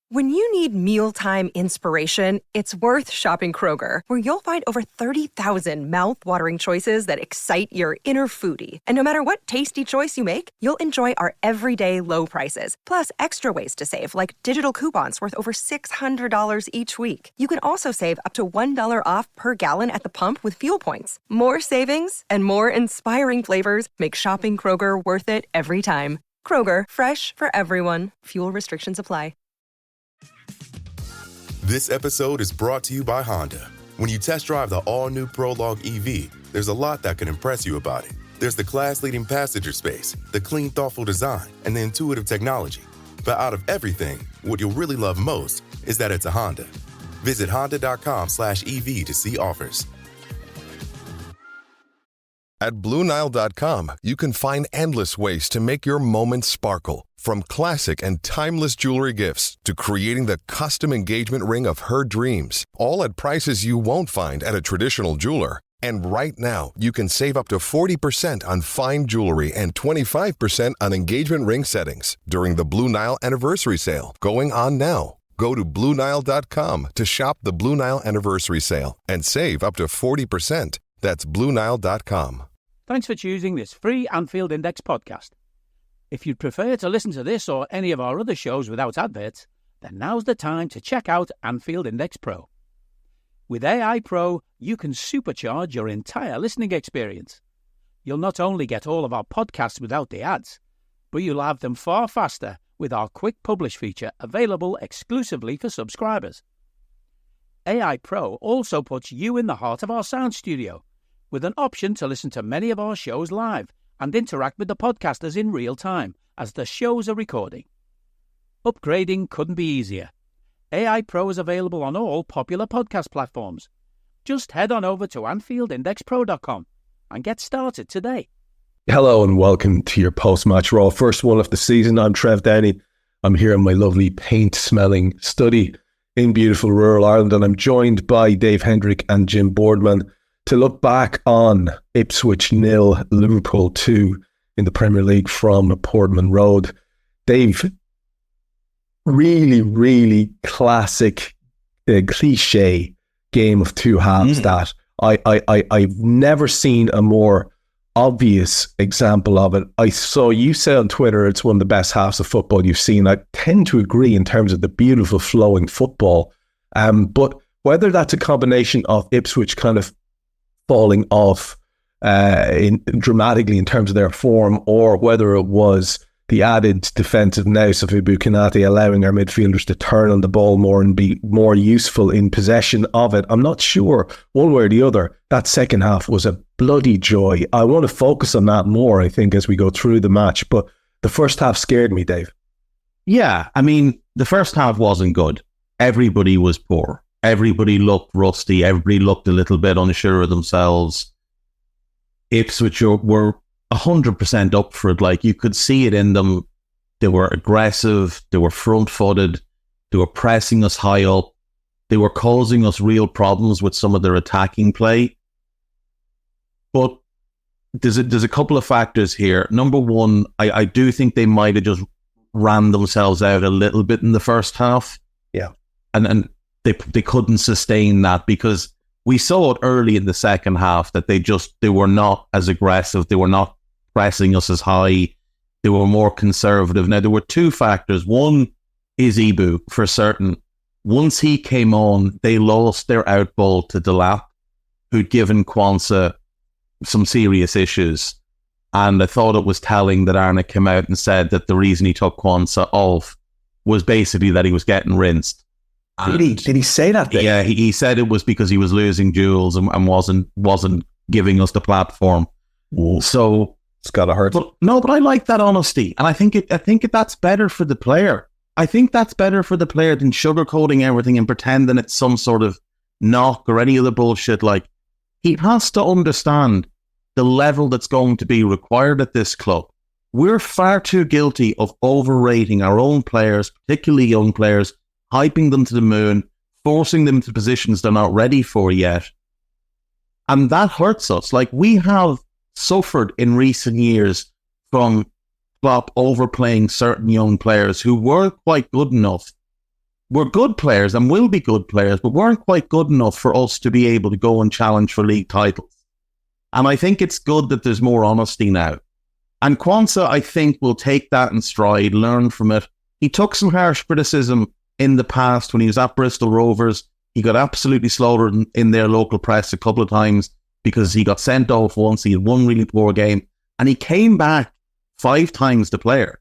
When you need mealtime inspiration, it's worth shopping Kroger, where you'll find over 30,000 mouth-watering choices that excite your inner foodie. And no matter what tasty choice you make, you'll enjoy our everyday low prices, plus extra ways to save, like digital coupons worth over $600 each week. You can also save up to $1 off per gallon at the pump with fuel points. More savings and more inspiring flavors make shopping Kroger worth it every time. Kroger, fresh for everyone. Fuel restrictions apply. This episode is brought to you by Honda. When you test drive the all-new Prologue EV, there's a lot that can impress you about it. There's the class-leading passenger space, the clean, thoughtful design, and the intuitive technology. But out of everything, what you'll really love most is that it's a Honda. Visit honda.com/EV to see offers. At BlueNile.com, you can find endless ways to make your moments sparkle. From classic and timeless jewelry gifts to creating the custom engagement ring of her dreams, all at prices you won't find at a traditional jeweler. And right now, you can save up to 40% on fine jewelry and 25% on engagement ring settings during the Blue Nile Anniversary Sale, going on now. Go to BlueNile.com to shop the Blue Nile Anniversary Sale and save up to 40%. That's BlueNile.com. Thanks for choosing this free Anfield Index podcast. If you'd prefer to listen to this or any of our other shows without adverts, then now's the time to check out Anfield Index Pro. With AI Pro, you can supercharge your entire listening experience. You'll not only get all of our podcasts without the ads, but you'll have them far faster with our Quick Publish feature available exclusively for subscribers. AI Pro also puts you in the heart of our sound studio, with an option to listen to many of our shows live and interact with the podcasters in real time as the shows are recording. Upgrading couldn't be easier. AI Pro is available on all popular podcast platforms. Just head on over to AnfieldIndexPro.com and get started today. Hello and welcome to your post-match Raw, first one of the season. I'm Trev Downey. I'm here in my lovely paint-smelling study in beautiful rural Ireland, and I'm joined by Dave Hendrick and Jim Boardman to look back on Ipswich 0, Liverpool 2 in the Premier League from Portman Road. Dave, really, really classic, cliche game of two halves that I've never seen a more obvious example of it. I saw you say on Twitter it's one of the best halves of football you've seen. I tend to agree in terms of the beautiful flowing football. But whether that's a combination of Ipswich kind of falling off dramatically in terms of their form, or whether it was the added defensive nous of Ibu Konate allowing our midfielders to turn on the ball more and be more useful in possession of it, I'm not sure one way or the other. That second half was a bloody joy. I want to focus on that more, I think, as we go through the match, but the first half scared me, Dave. Yeah, I mean, the first half wasn't good. Everybody was poor. Everybody looked rusty. Everybody looked a little bit unsure of themselves. Ipswich were 100% up for it. Like, you could see it in them. They were aggressive. They were front-footed. They were pressing us high up. They were causing us real problems with some of their attacking play. But there's a couple of factors here. Number one, I do think they might have just ran themselves out a little bit in the first half. Yeah. And they couldn't sustain that, because we saw it early in the second half that they were not as aggressive. They were not pressing us as high. They were more conservative. Now, there were two factors. One is Ibu, for certain. Once he came on, they lost their outball to Delap, who'd given Kwanzaa some serious issues. And I thought it was telling that Arne came out and said that the reason he took Kwanzaa off was basically that he was getting rinsed. Did he say that? Thing? Yeah, he said it was because he was losing duels and wasn't giving us the platform. Ooh. So it's gotta hurt. But I like that honesty, and I think that's better for the player. I think that's better for the player than sugarcoating everything and pretending it's some sort of knock or any other bullshit. Like, he has to understand the level that's going to be required at this club. We're far too guilty of overrating our own players, particularly young players, hyping them to the moon, forcing them to positions they're not ready for yet. And that hurts us. Like, we have suffered in recent years from Klopp overplaying certain young players who were quite good enough were good players and will be good players, but weren't quite good enough for us to be able to go and challenge for league titles. And I think it's good that there's more honesty now. And Quansah, I think, will take that in stride, learn from it. He took some harsh criticism in the past when he was at Bristol Rovers. He got absolutely slaughtered in their local press a couple of times because he got sent off once. He had one really poor game. And he came back 5 times the player.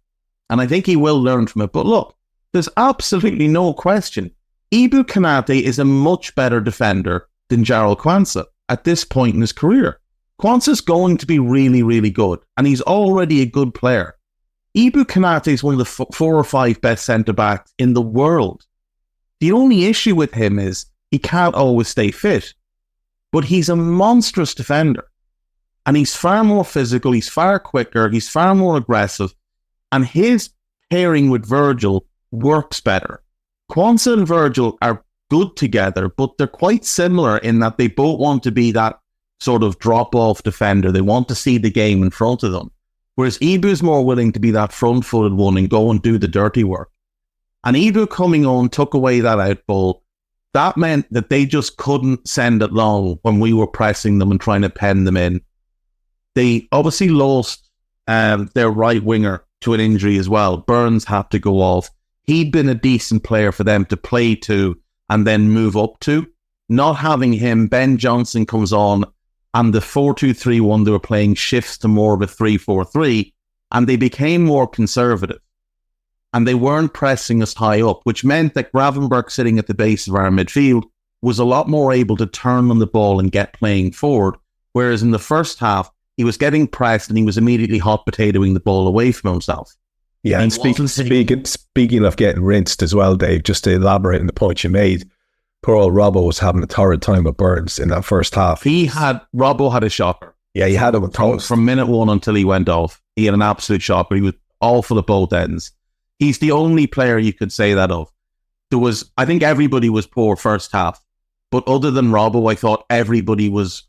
And I think he will learn from it. But look, there's absolutely no question. Ibu Konate is a much better defender than Jarrell Quansah at this point in his career. Quansah's going to be really, really good. And he's already a good player. Ibu Konate is one of the 4 or 5 best centre-backs in the world. The only issue with him is he can't always stay fit. But he's a monstrous defender. And he's far more physical, he's far quicker, he's far more aggressive. And his pairing with Virgil works better. Quansah and Virgil are good together, but they're quite similar in that they both want to be that sort of drop-off defender. They want to see the game in front of them. Whereas Ibu's more willing to be that front-footed one and go and do the dirty work. And Ibu coming on took away that out ball. That meant that they just couldn't send it long when we were pressing them and trying to pen them in. They obviously lost their right winger to an injury as well. Burns had to go off. He'd been a decent player for them to play to and then move up to. Not having him, Ben Johnson comes on, and the 4-2-3-1 they were playing shifts to more of a 3-4-3, and they became more conservative. And they weren't pressing us high up, which meant that Gravenberch sitting at the base of our midfield was a lot more able to turn on the ball and get playing forward. Whereas in the first half, he was getting pressed and he was immediately hot potatoing the ball away from himself. Yeah, and speaking of getting rinsed as well, Dave, just to elaborate on the point you made, poor old Robbo was having a torrid time with Burns in that first half. Robbo had a shocker. Yeah, he had him from minute 1 until he went off. He had an absolute shocker. He was awful at both ends. He's the only player you could say that of. I think everybody was poor first half, but other than Robbo, I thought everybody was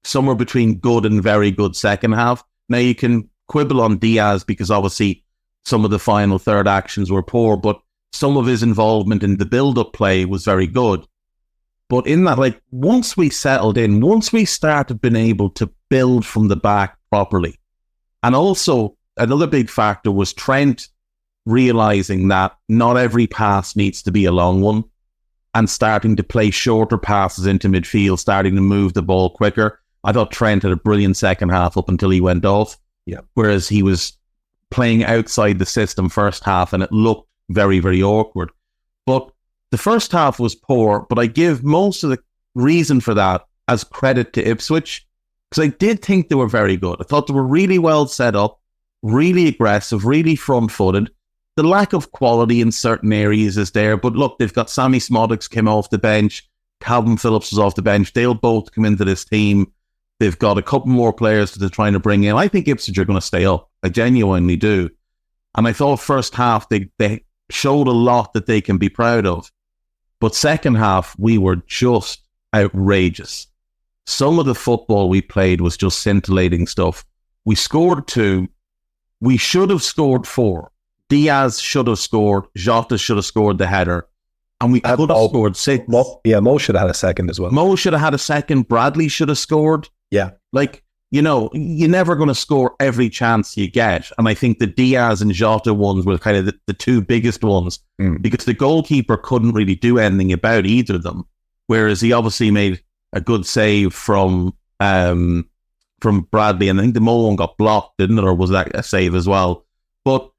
somewhere between good and very good second half. Now you can quibble on Diaz because obviously some of the final third actions were poor, but some of his involvement in the build-up play was very good. But in that, like, once we settled in, once we started being able to build from the back properly, and also another big factor was Trent realising that not every pass needs to be a long one and starting to play shorter passes into midfield, starting to move the ball quicker. I thought Trent had a brilliant second half up until he went off. Yeah. Whereas he was playing outside the system first half and it looked very, very awkward. But the first half was poor, but I give most of the reason for that as credit to Ipswich because I did think they were very good. I thought they were really well set up, really aggressive, really front-footed. The lack of quality in certain areas is there, but look, they've got Sammy Smodics came off the bench, Calvin Phillips was off the bench. They'll both come into this team. They've got a couple more players that they're trying to bring in. I think Ipswich are going to stay up. I genuinely do. And I thought first half they showed a lot that they can be proud of. But second half, we were just outrageous. Some of the football we played was just scintillating stuff. We scored 2. We should have scored 4. Diaz should have scored. Jota should have scored the header. And we could have scored 6. Mo should have had a second as well. Mo should have had a second. Bradley should have scored. Yeah. Like, you know, you're never going to score every chance you get. And I think the Diaz and Jota ones were kind of the 2 biggest ones because the goalkeeper couldn't really do anything about either of them. Whereas he obviously made a good save from Bradley. And I think the Mo one got blocked, didn't it? Or was that a save as well? But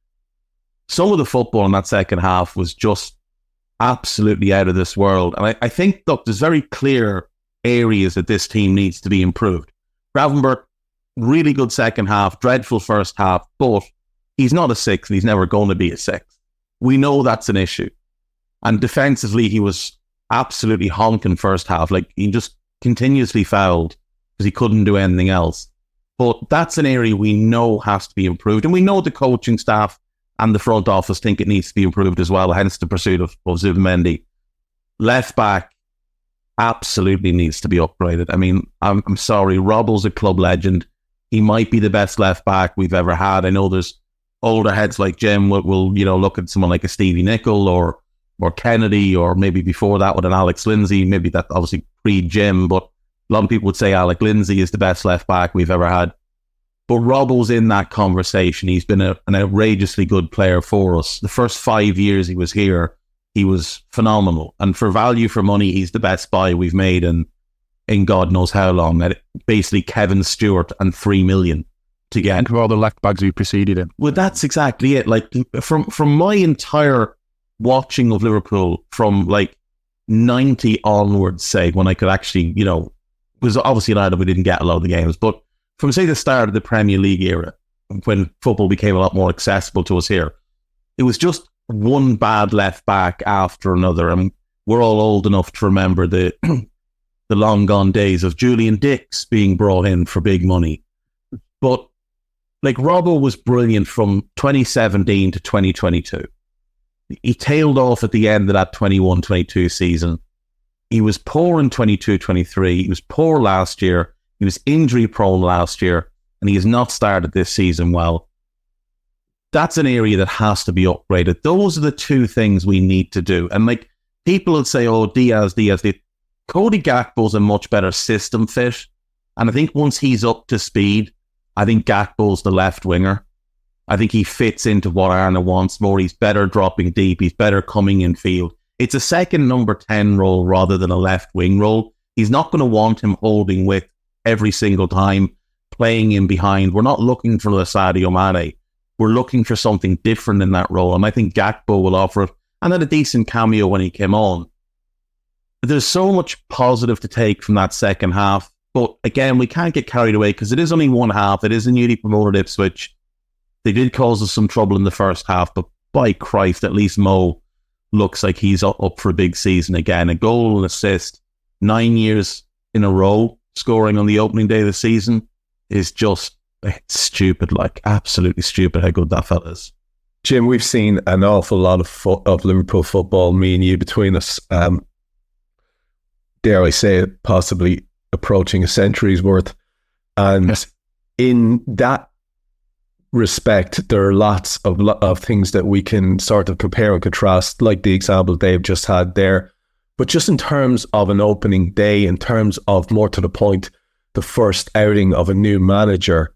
some of the football in that second half was just absolutely out of this world. And I think, look, there's very clear areas that this team needs to be improved. Gravenberch, really good second half, dreadful first half, but he's not a 6 and he's never going to be a 6. We know that's an issue. And defensively, he was absolutely honking first half. Like, he just continuously fouled because he couldn't do anything else. But that's an area we know has to be improved. And we know the coaching staff and the front office think it needs to be improved as well, hence the pursuit of Zubimendi. Left back absolutely needs to be upgraded. I mean, I'm sorry, Robbo's a club legend. He might be the best left back we've ever had. I know there's older heads like Jim will look at someone like a Stevie Nicol or or Kennedy, or maybe before that with an Alex Lindsay, maybe that obviously pre-Jim, but a lot of people would say Alec Lindsay is the best left back we've ever had. But Robbo's in that conversation. He's been an outrageously good player for us. The first 5 years he was here, he was phenomenal. And for value for money, he's the best buy we've made in God knows how long. Basically Kevin Stewart and 3 million to get. Think of all the left backs who preceded him. Well, that's exactly it. Like from my entire watching of Liverpool from like 90 onwards, say, when I could actually, because obviously United we didn't get a lot of the games, but from say the start of the Premier League era, when football became a lot more accessible to us here, it was just one bad left back after another. I mean, we're all old enough to remember the the long gone days of Julian Dix being brought in for big money. But like Robbo was brilliant from 2017 to 2022. He tailed off at the end of that 21-22 season. He was poor in 22-23. He was poor last year. He was injury prone last year, and he has not started this season well. That's an area that has to be upgraded. Those are the two things we need to do. And like people would say, oh, Diaz. Cody Gakpo's a much better system fit. And I think once he's up to speed, I think Gakpo's the left winger. I think he fits into what Arne wants more. He's better dropping deep. He's better coming in field. It's a second number 10 role rather than a left wing role. He's not going to want him holding width every single time, playing in behind. We're not looking for the Sadio Mane. We're looking for something different in that role. And I think Gakpo will offer it. And had a decent cameo when he came on. There's so much positive to take from that second half. But again, we can't get carried away because it is only one half. It is a newly promoted Ipswich. They did cause us some trouble in the first half, but by Christ, at least Mo looks like he's up for a big season again. A goal and assist, 9 years in a row, scoring on the opening day of the season is just stupid, like absolutely stupid how good that fella is. Jim, we've seen an awful lot of Liverpool football, me and you between us. Dare I say it, possibly approaching a century's worth. And yes, in that respect, there are lots of things that we can sort of compare and contrast, like the example Dave just had there. But just in terms of an opening day, in terms of more to the point, the first outing of a new manager,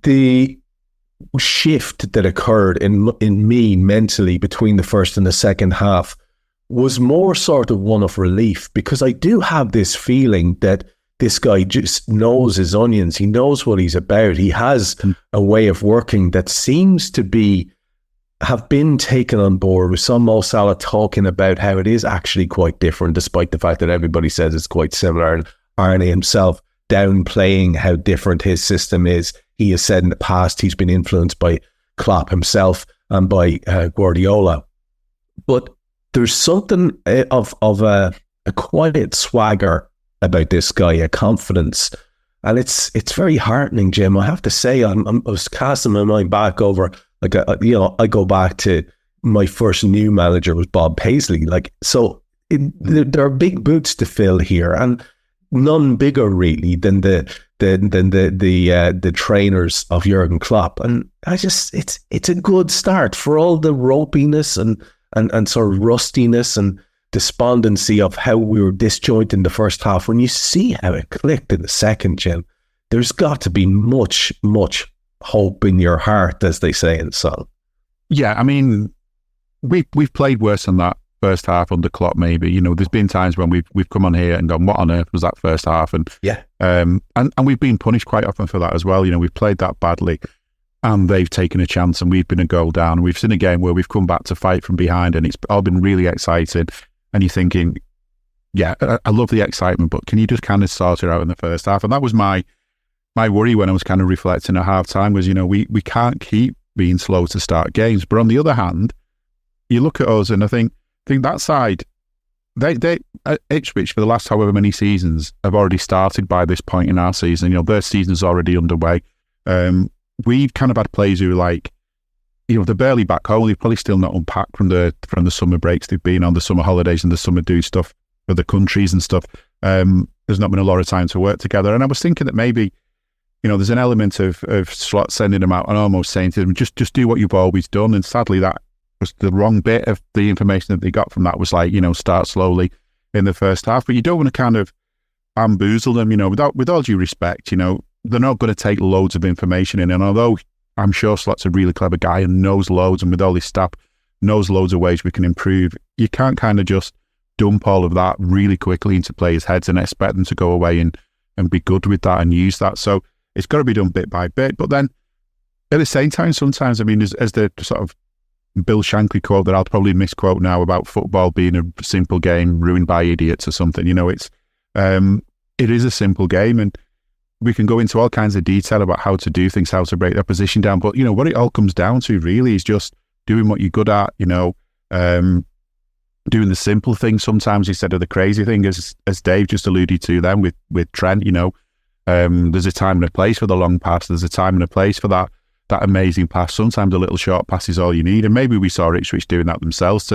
the shift that occurred in me mentally between the first and the second half was more sort of one of relief, because I do have this feeling that this guy just knows his onions. He knows what he's about. He has a way of working that seems to have been taken on board, with some Mo Salah talking about how it is actually quite different, despite the fact that everybody says it's quite similar, and Arne himself downplaying how different his system is. He has said in the past he's been influenced by Klopp himself and by Guardiola. But there's something of a quiet swagger about this guy, a confidence, and it's very heartening, Jim. I have to say, I was casting my mind back over, like I go back to my first new manager was Bob Paisley. There are big boots to fill here, and none bigger really than the trainers of Jurgen Klopp. And it's a good start for all the ropiness and sort of rustiness and despondency of how we were disjointed in the first half. When you see how it clicked in the second, Jim, there's got to be much, much hope in your heart, as they say in the song. Yeah, I mean, we've played worse than that first half under Klopp. Maybe there's been times when we've come on here and gone, "What on earth was that first half?" And yeah, and we've been punished quite often for that as well. We've played that badly, and they've taken a chance, and we've been a goal down. We've seen a game where we've come back to fight from behind, and it's all been really exciting. And you're thinking, yeah, I love the excitement, but can you just kind of sort it out in the first half? And that was my worry when I was kind of reflecting at half time was, we can't keep being slow to start games. But on the other hand, you look at us and I think that side, they Ipswich for the last however many seasons have already started by this point in our season. Their season's already underway. We've kind of had players who are like, they're barely back home. They've probably still not unpacked from the summer breaks. They've been on the summer holidays and the summer do stuff for the countries and stuff. There's not been a lot of time to work together. And I was thinking that maybe, there's an element of Slot sending them out and almost saying to them, just do what you've always done. And sadly, that because the wrong bit of the information that they got from that was like, start slowly in the first half. But you don't want to kind of bamboozle them, with all due respect, they're not going to take loads of information in. And although I'm sure Slot's a really clever guy and knows loads, and with all his staff, knows loads of ways we can improve, you can't kind of just dump all of that really quickly into players' heads and expect them to go away and be good with that and use that. So it's got to be done bit by bit. But then at the same time, sometimes, as the sort of Bill Shankly quote that I'll probably misquote now about football being a simple game ruined by idiots or something, it is a simple game, and we can go into all kinds of detail about how to do things, how to break their position down. But, what it all comes down to really is just doing what you're good at, doing the simple thing sometimes instead of the crazy thing, as Dave just alluded to then with Trent. There's a time and a place for the long pass. There's a time and a place for that amazing pass. Sometimes a little short pass is all you need. And maybe we saw Ipswich doing that themselves.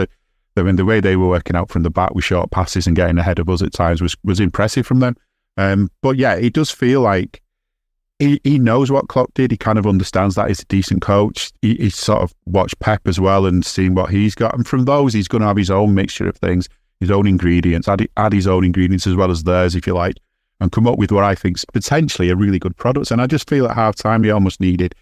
The way they were working out from the back with short passes and getting ahead of us at times was impressive from them. But yeah, it does feel like he knows what Klopp did. He kind of understands that he's a decent coach. He's sort of watched Pep as well and seen what he's got. And from those, he's going to have his own mixture of things, his own ingredients, add his own ingredients as well as theirs, if you like, and come up with what I think is potentially a really good product. And I just feel at half-time he almost needed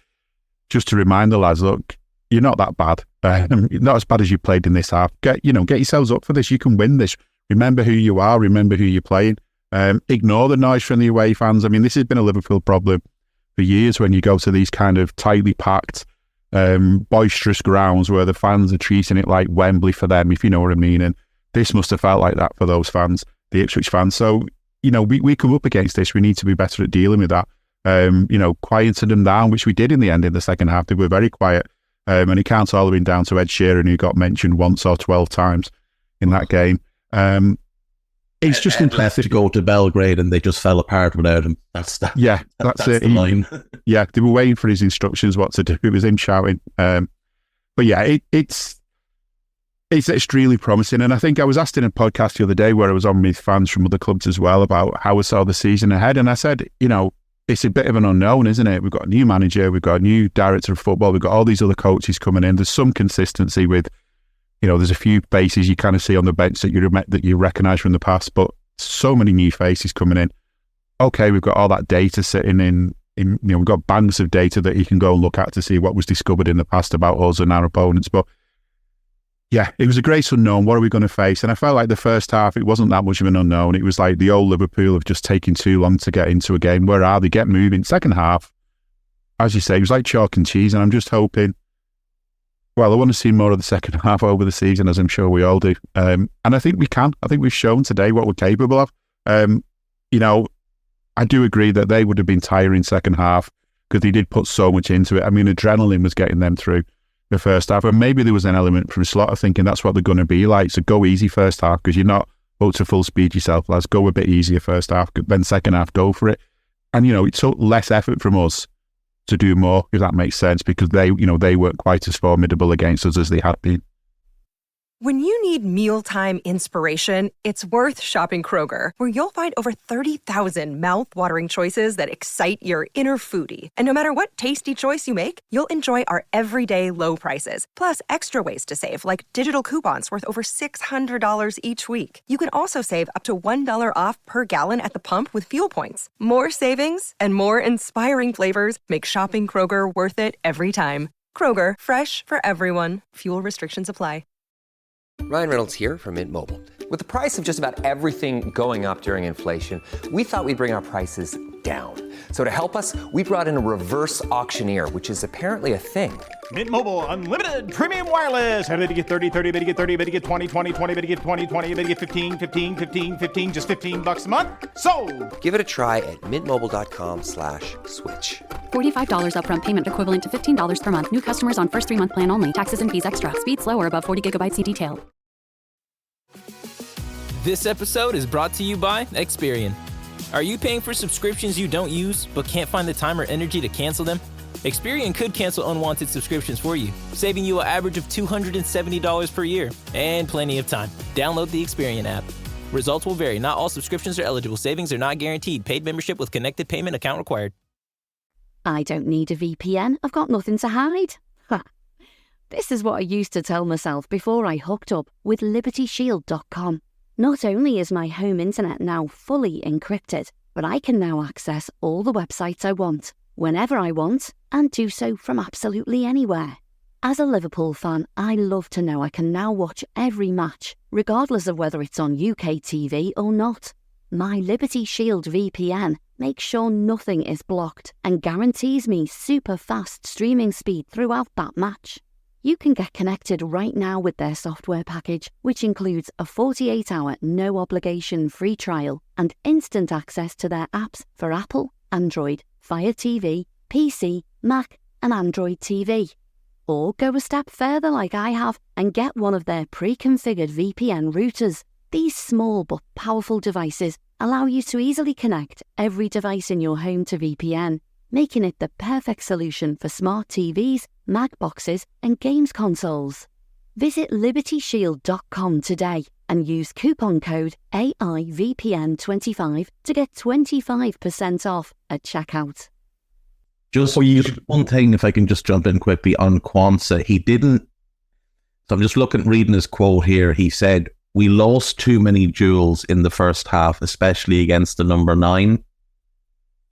just to remind the lads, look, you're not that bad. Not as bad as you played in this half. Get yourselves up for this. You can win this. Remember who you are. Remember who you're playing. Ignore the noise from the away fans. This has been a Liverpool problem for years when you go to these kind of tightly packed, boisterous grounds where the fans are treating it like Wembley for them, if you know what I mean. And this must have felt like that for those fans, the Ipswich fans. So, we come up against this. We need to be better at dealing with that. Quieted them down, which we did in the end in the second half. They were very quiet. And it can't all have been down to Ed Sheeran, who got mentioned once or 12 times in that game. It's just impressive to go to Belgrade and they just fell apart without him. That's it. The line. Yeah, they were waiting for his instructions what to do. It was him shouting. But yeah, it's extremely promising. And I think I was asked in a podcast the other day where I was on with fans from other clubs as well about how I saw the season ahead. And I said, it's a bit of an unknown, isn't it? We've got a new manager, we've got a new director of football, we've got all these other coaches coming in. There's some consistency with, there's a few faces you kind of see on the bench that you recognise from the past, but so many new faces coming in. Okay, we've got all that data sitting in we've got banks of data that you can go and look at to see what was discovered in the past about us and our opponents. But yeah, it was a great unknown. What are we going to face? And I felt like the first half, it wasn't that much of an unknown. It was like the old Liverpool of just taking too long to get into a game. Where are they? Get moving. Second half, as you say, it was like chalk and cheese. And I'm just hoping, I want to see more of the second half over the season, as I'm sure we all do. And I think we can. I think we've shown today what we're capable of. I do agree that they would have been tiring second half because they did put so much into it. Adrenaline was getting them through the first half, and maybe there was an element from Slot of thinking that's what they're going to be like. So go easy first half because you're not up to full speed yourself, lads. Go a bit easier first half, then second half go for it. And it took less effort from us to do more, if that makes sense, because they weren't quite as formidable against us as they had been. When you need mealtime inspiration, it's worth shopping Kroger, where you'll find over 30,000 mouth-watering choices that excite your inner foodie. And no matter what tasty choice you make, you'll enjoy our everyday low prices, plus extra ways to save, like digital coupons worth over $600 each week. You can also save up to $1 off per gallon at the pump with fuel points. More savings and more inspiring flavors make shopping Kroger worth it every time. Kroger, fresh for everyone. Fuel restrictions apply. Ryan Reynolds here from Mint Mobile. With the price of just about everything going up during inflation, we thought we'd bring our prices down. So to help us, we brought in a reverse auctioneer, which is apparently a thing. Mint Mobile Unlimited Premium Wireless. How to get 30, 30, how to get 30, how to get 20, 20, 20, how to get 20, 20, how to get 15, 15, 15, 15, just $15 a month? Sold! Give it a try at mintmobile.com/switch. $45 upfront payment equivalent to $15 per month. New customers on first 3-month plan only. Taxes and fees extra. Speed slower above 40 gigabytes. See detail. This episode is brought to you by Experian. Are you paying for subscriptions you don't use but can't find the time or energy to cancel them? Experian could cancel unwanted subscriptions for you, saving you an average of $270 per year and plenty of time. Download the Experian app. Results will vary. Not all subscriptions are eligible. Savings are not guaranteed. Paid membership with connected payment account required. I don't need a VPN. I've got nothing to hide. This is what I used to tell myself before I hooked up with LibertyShield.com. Not only is my home internet now fully encrypted, but I can now access all the websites I want, whenever I want, and do so from absolutely anywhere. As a Liverpool fan, I love to know I can now watch every match, regardless of whether it's on UK TV or not. My Liberty Shield VPN makes sure nothing is blocked and guarantees me super fast streaming speed throughout that match. You can get connected right now with their software package, which includes a 48-hour no-obligation free trial and instant access to their apps for Apple, Android, Fire TV, PC, Mac and Android TV. Or go a step further like I have and get one of their pre-configured VPN routers. These small but powerful devices allow you to easily connect every device in your home to VPN, making it the perfect solution for smart TVs, Mac boxes and games consoles. Visit LibertyShield.com today and use coupon code AIVPN25 to get 25% off at checkout. Just one thing, if I can just jump in quickly on Quansah. He didn't, so I'm just reading his quote here. He said, "We lost too many duels in the first half, especially against the number 9.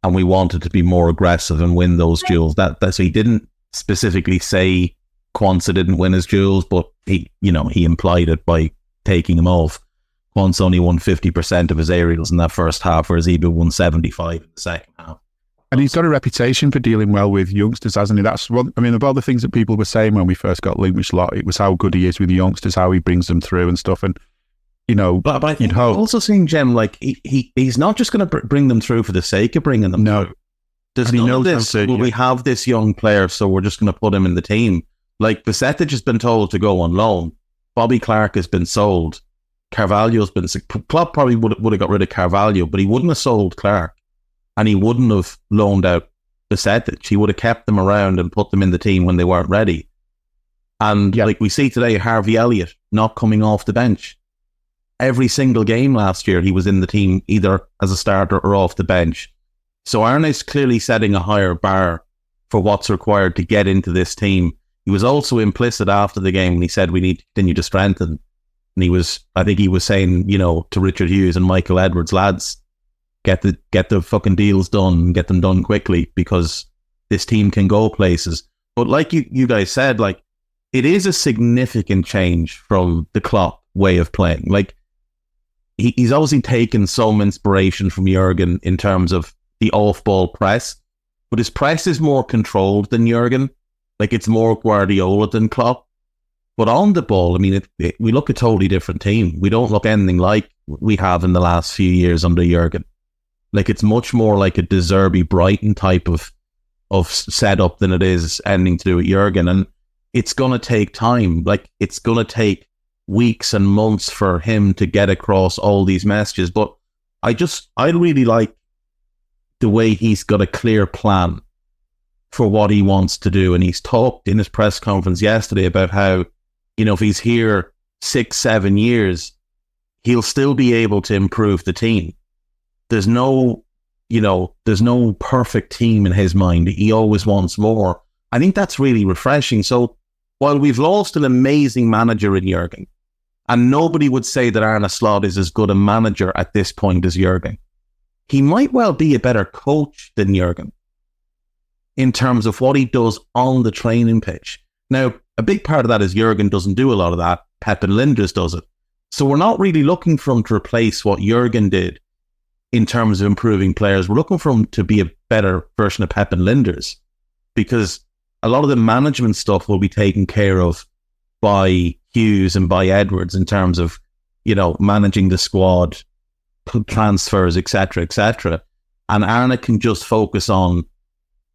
And we wanted to be more aggressive and win those duels." So he didn't specifically say Quansah didn't win his duels, but he implied it by taking him off. Quansah only won 50% of his aerials in that first half, whereas Ibe won 75 in the second half. And he's got a reputation for dealing well with youngsters, hasn't he? That's one. I mean, of all the things that people were saying when we first got linked with Slot, it was how good he is with the youngsters, how he brings them through and stuff. And but I think I've also seen Jem, like he's not just going to bring them through for the sake of bringing them. No, through. There's none of this. We have this young player, so we're just going to put him in the team. Like Besetic has been told to go on loan. Bobby Clark has been sold. Carvalho's been. Klopp probably would have got rid of Carvalho, but he wouldn't have sold Clark. And he wouldn't have loaned out Besetic. He would have kept them around and put them in the team when they weren't ready. And like we see today, Harvey Elliott not coming off the bench. Every single game last year, he was in the team either as a starter or off the bench. So Arne's clearly setting a higher bar for what's required to get into this team. He was also implicit after the game when he said we need to continue to strengthen. And I think he was saying, to Richard Hughes and Michael Edwards, lads, get the fucking deals done and get them done quickly because this team can go places. But like you guys said, like it is a significant change from the Klopp way of playing. Like he's obviously taken some inspiration from Jurgen in terms of the off-ball press, but his press is more controlled than Jurgen. Like it's more Guardiola than Klopp. But on the ball, I mean, we look a totally different team. We don't look anything like we have in the last few years under Jurgen. Like it's much more like a De Zerbi Brighton type of setup than it is anything to do with Jurgen. And it's going to take time. Like it's going to take weeks and months for him to get across all these messages. But I really like the way he's got a clear plan for what he wants to do. And he's talked in his press conference yesterday about how, if he's here 6-7 years, he'll still be able to improve the team. There's no perfect team in his mind. He always wants more. I think that's really refreshing. So while we've lost an amazing manager in Jurgen, and nobody would say that Arne Slot is as good a manager at this point as Jurgen, he might well be a better coach than Jurgen in terms of what he does on the training pitch. Now, a big part of that is Jurgen doesn't do a lot of that. Pep and Linders does it. So we're not really looking for him to replace what Jurgen did in terms of improving players. We're looking for him to be a better version of Pep and Linders, because a lot of the management stuff will be taken care of by Hughes and by Edwards in terms of, managing the squad, transfers, etc., etc. And Arne can just focus on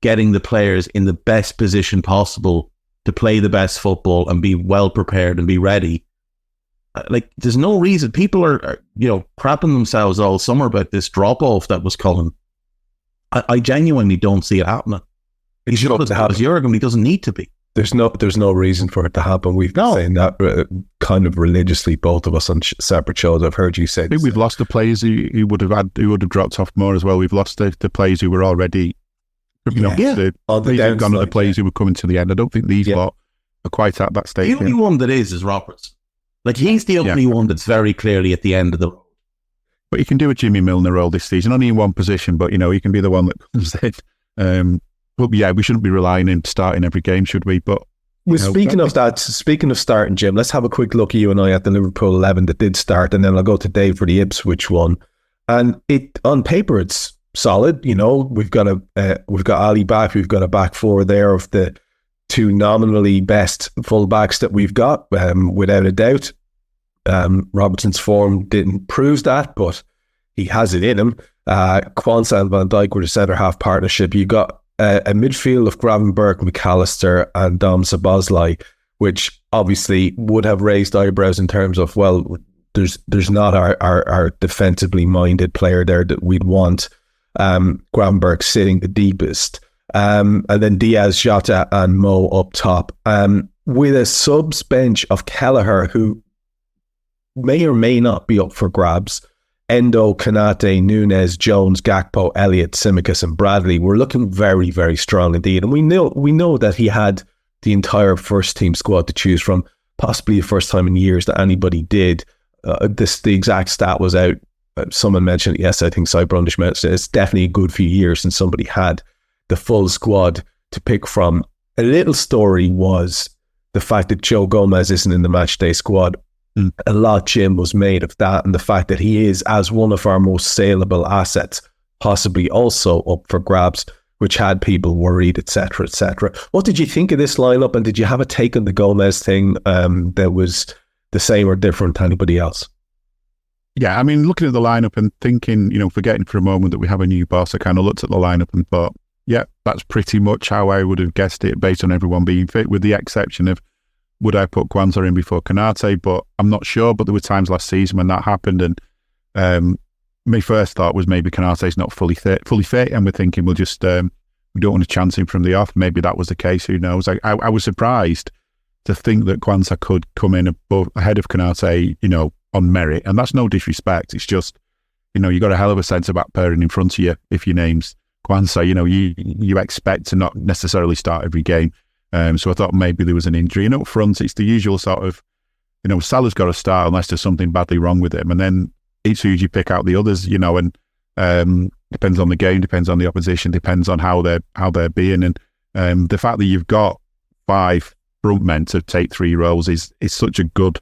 getting the players in the best position possible to play the best football and be well prepared and be ready. Like, there's no reason. People are crapping themselves all summer about this drop-off that was coming. I genuinely don't see it happening. He should have had Jurgen. He doesn't need to be. There's no reason for it to happen. We've been saying that kind of religiously, both of us on separate shows. I've heard you say. I think we've lost the players who would have dropped off more as well. We've lost the players who were already. They've gone to the players who were coming to the end. I don't think these lot quite at that stage. The only one that is Roberts. Like, he's the only one that's very clearly at the end of the road. But you can do a Jimmy Milner role this season, only in one position, but, he can be the one that comes in. But yeah, we shouldn't be relying on starting every game, should we? But speaking of starting, Jim, let's have a quick look at you and I at the Liverpool 11 that did start, and then I'll go to Dave for the Ipswich one. And on paper, it's solid. We've got Ali back. We've got a back four there of the two nominally best fullbacks that we've got, without a doubt. Robertson's form didn't prove that, but he has it in him. Quansah and Van Dijk were the centre-half partnership. You got a midfield of Gravenberch, McAllister and Dom Szoboszlai, which obviously would have raised eyebrows in terms of, well, there's not our defensively minded player there that we'd want. Gravenberch sitting the deepest. And then Diaz, Jota and Mo up top. With a subs bench of Kelleher, who may or may not be up for grabs. Endo, Konate, Nunes, Jones, Gakpo, Elliott, Tsimikas and Bradley were looking very, very strong indeed. And we know that he had the entire first team squad to choose from, possibly the first time in years that anybody did. The exact stat was out. Someone mentioned it. Yes, I think Cy Brundish mentioned it. It's definitely a good few years since somebody had the full squad to pick from. A little story was the fact that Joe Gomez isn't in the matchday squad. A lot, Jim, was made of that, and the fact that he is, as one of our most saleable assets, possibly also up for grabs, which had people worried, etc., etc. What did you think of this lineup, and did you have a take on the Gomez thing that was the same or different to anybody else? Yeah, I mean, looking at the lineup and thinking, forgetting for a moment that we have a new boss, I kind of looked at the lineup and thought, yeah, that's pretty much how I would have guessed it based on everyone being fit, with the exception of, would I put Quansah in before Konate? But I'm not sure. But there were times last season when that happened, and my first thought was maybe Konate's not fully fit, and we're thinking we'll just we don't want to chance him from the off. Maybe that was the case. Who knows? I was surprised to think that Quansah could come in ahead of Konate, on merit, and that's no disrespect. It's just, you got a hell of a centre back pairing in front of you if your name's Quansah. You expect to not necessarily start every game. So I thought maybe there was an injury. And up front, it's the usual sort of, Salah's got to start unless there's something badly wrong with him. And then it's who you pick out the others, and depends on the game, depends on the opposition, depends on how they're being. And the fact that you've got 5 front men to take 3 roles is such a good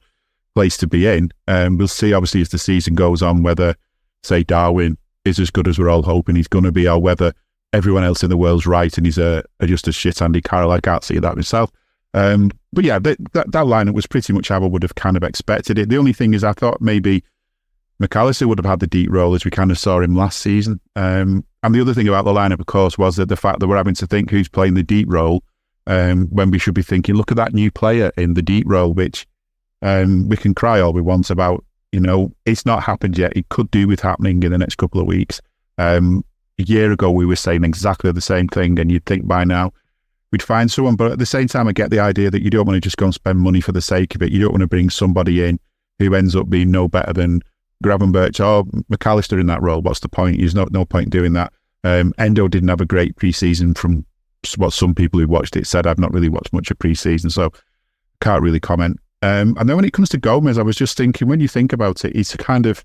place to be in. We'll see, obviously, as the season goes on, whether, say, Darwin is as good as we're all hoping he's going to be, or whether everyone else in the world's right and he's just a shit Andy Carroll. I can't see that myself. But yeah, that lineup was pretty much how I would have kind of expected it. The only thing is I thought maybe McAllister would have had the deep role as we kind of saw him last season. And the other thing about the lineup, of course, was that the fact that we're having to think who's playing the deep role when we should be thinking, look at that new player in the deep role, which we can cry all we want about. It's not happened yet. It could do with happening in the next couple of weeks. A year ago, we were saying exactly the same thing, and you'd think by now we'd find someone. But at the same time, I get the idea that you don't want to just go and spend money for the sake of it. You don't want to bring somebody in who ends up being no better than Gravenberch or McAllister in that role. What's the point? There's no point doing that. Endo didn't have a great pre-season from what some people who watched it said. I've not really watched much of pre-season, so can't really comment. And then when it comes to Gomez, I was just thinking, when you think about it, he's kind of,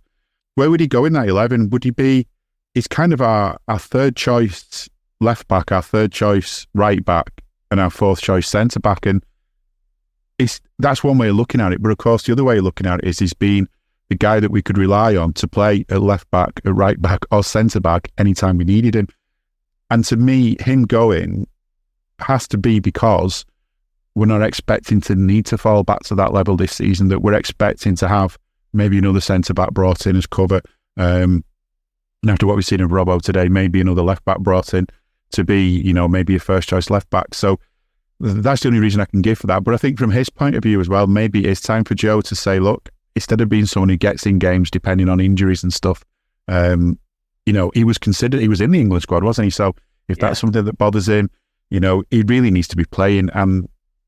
where would he go in that 11? Would he be, he's kind of our third choice left back, our third choice right back, and our fourth choice centre back. And that's one way of looking at it. But of course, the other way of looking at it is he's been the guy that we could rely on to play at left back, at right back, or centre back anytime we needed him. And to me, him going has to be because we're not expecting to need to fall back to that level this season, that we're expecting to have maybe another centre-back brought in as cover. And after what we've seen of Robbo today, maybe another left-back brought in to be, maybe a first-choice left-back. So that's the only reason I can give for that. But I think from his point of view as well, maybe it's time for Joe to say, look, instead of being someone who gets in games depending on injuries and stuff, he was in the England squad, wasn't he? So if that's something that bothers him, he really needs to be playing. And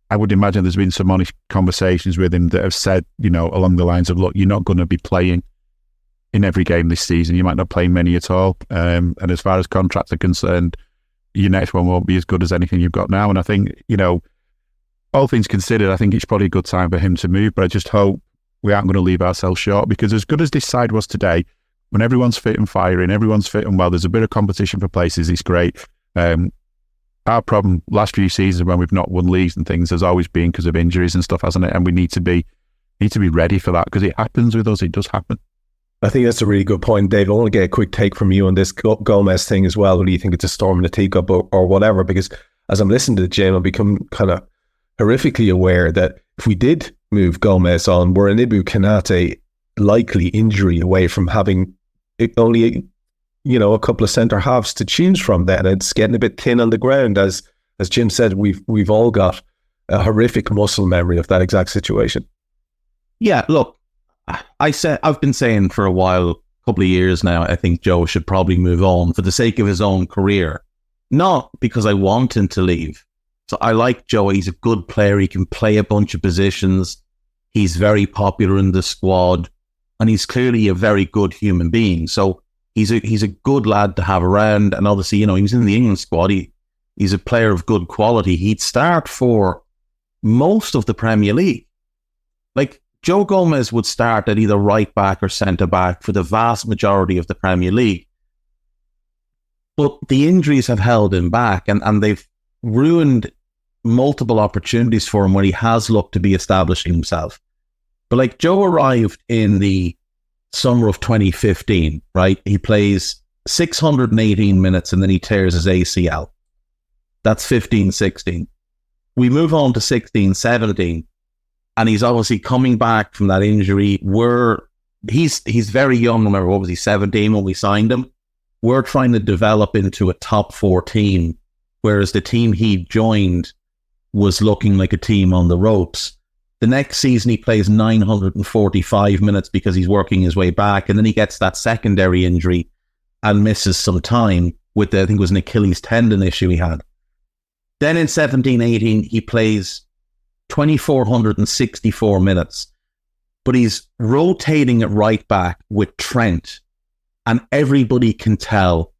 I would imagine there's been some honest conversations with him that have said, along the lines of, look, you're not going to be playing in every game this season. You might not play many at all. And as far as contracts are concerned, your next one won't be as good as anything you've got now. And I think, all things considered, I think it's probably a good time for him to move, but I just hope we aren't going to leave ourselves short, because as good as this side was today, when everyone's fit and firing, everyone's fit and well, there's a bit of competition for places, it's great. Our problem last few seasons when we've not won leagues and things has always been because of injuries and stuff, hasn't it? And we need to be ready for that, because it happens with us. It does happen. I think that's a really good point, Dave. I want to get a quick take from you on this Gomez thing as well. Whether you think it's a storm in the teacup or whatever, because as I'm listening to the Jim, I've become kind of horrifically aware that if we did move Gomez on, we're an Ibu Kanate likely injury away from having only, a couple of centre halves to choose from. Then it's getting a bit thin on the ground. As Jim said, we've all got a horrific muscle memory of that exact situation. Yeah, look, I've been saying for a while, a couple of years now, I think Joe should probably move on for the sake of his own career. Not because I want him to leave. So I like Joe. He's a good player. He can play a bunch of positions. He's very popular in the squad. And he's clearly a very good human being. So he's a good lad to have around. And obviously, he was in the England squad. He's a player of good quality. He'd start for most of the Premier League. Like, Joe Gomez would start at either right back or centre back for the vast majority of the Premier League. But the injuries have held him back, and they've ruined multiple opportunities for him when he has looked to be establishing himself. But like, Joe arrived in the summer of 2015, right? He plays 618 minutes and then he tears his ACL. That's 15-16. We move on to 16-17. And he's obviously coming back from that injury. He's very young. Remember, what was he, 17 when we signed him? We're trying to develop into a top 4 team, whereas the team he joined was looking like a team on the ropes. The next season, he plays 945 minutes because he's working his way back. And then he gets that secondary injury and misses some time with I think it was an Achilles tendon issue he had. Then in 17-18, he plays 2,464 minutes, but he's rotating at right back with Trent, and everybody can tell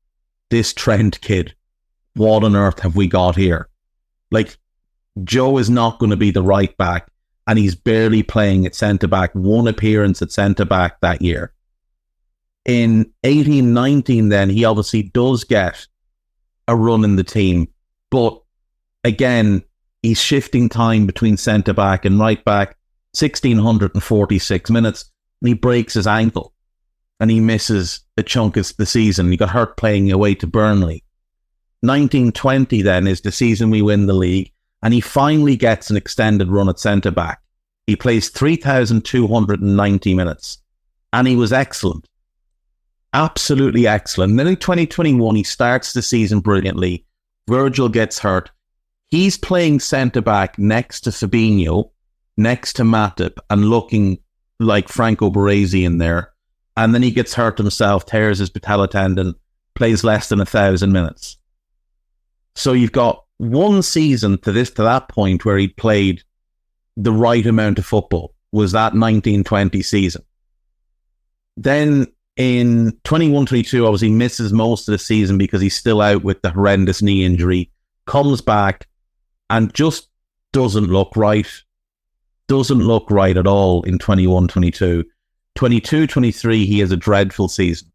this Trent kid, what on earth have we got here? Like, Joe is not going to be the right back, and he's barely playing at centre back, one appearance at centre back that year. In 18-19 then, he obviously does get a run in the team, but again, he's shifting time between centre-back and right-back, 1,646 minutes, and he breaks his ankle, and he misses a chunk of the season. He got hurt playing away to Burnley. 19-20 then is the season we win the league, and he finally gets an extended run at centre-back. He plays 3,290 minutes, and he was excellent. Absolutely excellent. And then in 2021, he starts the season brilliantly. Virgil gets hurt. He's playing centre-back next to Fabinho, next to Matip, and looking like Franco Baresi in there. And then he gets hurt himself, tears his patella tendon, plays less than 1,000 minutes. So you've got one season to that point where he played the right amount of football, was that 19-20 season. Then in 21-22, obviously misses most of the season because he's still out with the horrendous knee injury, comes back, and just doesn't look right. Doesn't look right at all in 21-22. 22-23, he has a dreadful season.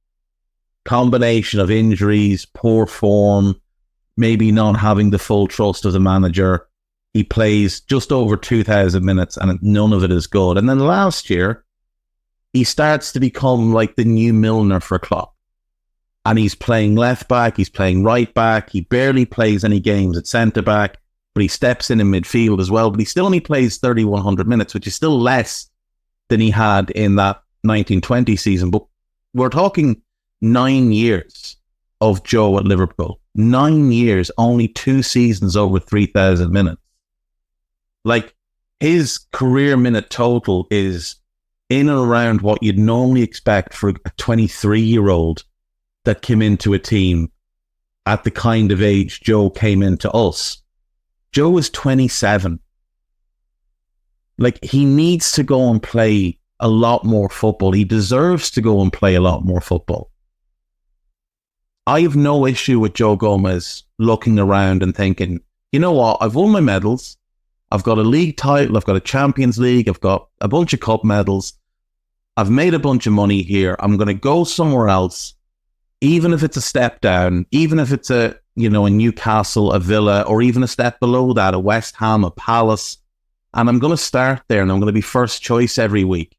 Combination of injuries, poor form, maybe not having the full trust of the manager. He plays just over 2,000 minutes and none of it is good. And then last year, he starts to become like the new Milner for Klopp. And he's playing left back, he's playing right back, he barely plays any games at centre back, but he steps in midfield as well. But he still only plays 3,100 minutes, which is still less than he had in that 19-20 season. But we're talking 9 years of Joe at Liverpool. 9 years, only 2 seasons over 3,000 minutes. Like, his career minute total is in and around what you'd normally expect for a 23-year-old that came into a team at the kind of age Joe came into us. Joe was 27. Like, he needs to go and play a lot more football. He deserves to go and play a lot more football. I have no issue with Joe Gomez looking around and thinking, you know what, I've won my medals, I've got a league title, I've got a Champions League, I've got a bunch of cup medals. I've made a bunch of money here. I'm going to go somewhere else, even if it's a step down, even if it's a Newcastle, a Villa, or even a step below that, a West Ham, a Palace. And I'm going to start there and I'm going to be first choice every week.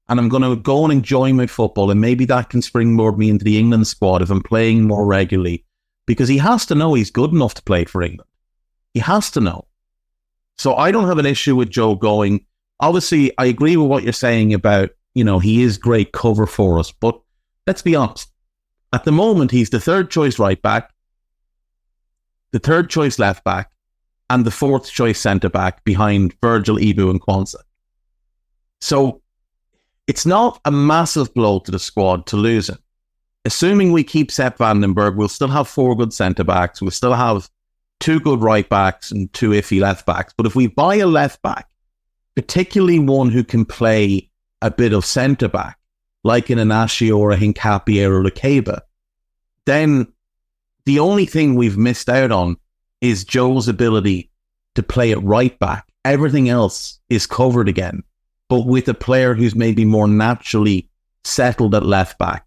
And I'm going to go and enjoy my football. And maybe that can springboard me into the England squad if I'm playing more regularly. Because he has to know he's good enough to play for England. He has to know. So I don't have an issue with Joe going. Obviously, I agree with what you're saying about, he is great cover for us. But let's be honest. At the moment, he's the third choice right back, the third choice left back, and the fourth choice centre back behind Virgil, Ibu and Kwanzaa. So it's not a massive blow to the squad to lose him. Assuming we keep Sepp Vandenberg, we'll still have 4 good centre backs. We'll still have 2 good right backs and 2 iffy left backs. But if we buy a left back, particularly one who can play a bit of centre back, like an Anashi or a Hincapie or a Lukeba, then the only thing we've missed out on is Joe's ability to play at right back. Everything else is covered again, but with a player who's maybe more naturally settled at left back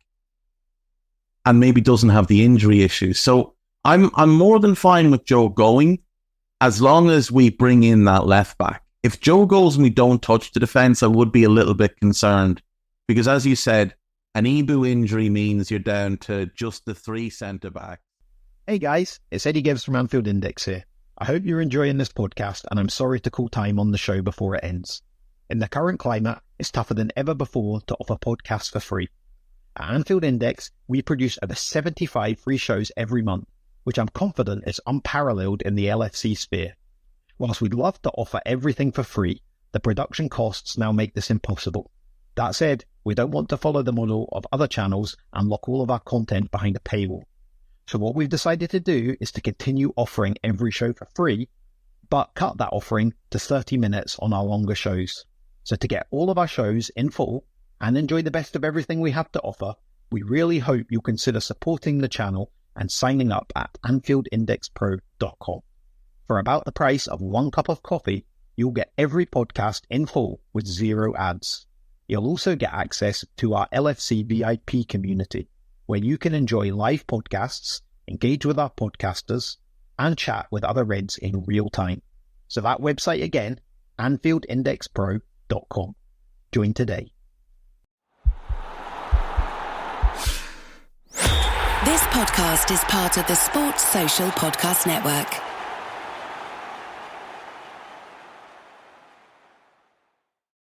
and maybe doesn't have the injury issues. So I'm more than fine with Joe going as long as we bring in that left back. If Joe goes and we don't touch the defence, I would be a little bit concerned. Because as you said, an Ibu injury means you're down to just the 3 centre-backs. Hey guys, it's Eddie Gibbs from Anfield Index here. I hope you're enjoying this podcast and I'm sorry to call time on the show before it ends. In the current climate, it's tougher than ever before to offer podcasts for free. At Anfield Index, we produce over 75 free shows every month, which I'm confident is unparalleled in the LFC sphere. Whilst we'd love to offer everything for free, the production costs now make this impossible. That said, we don't want to follow the model of other channels and lock all of our content behind a paywall. So what we've decided to do is to continue offering every show for free, but cut that offering to 30 minutes on our longer shows. So to get all of our shows in full and enjoy the best of everything we have to offer, we really hope you'll consider supporting the channel and signing up at AnfieldIndexPro.com. For about the price of 1 cup of coffee, you'll get every podcast in full with 0 ads. You'll also get access to our LFC VIP community, where you can enjoy live podcasts, engage with our podcasters, and chat with other Reds in real time. So that website again, AnfieldIndexPro.com. Join today. This podcast is part of the Sports Social Podcast Network.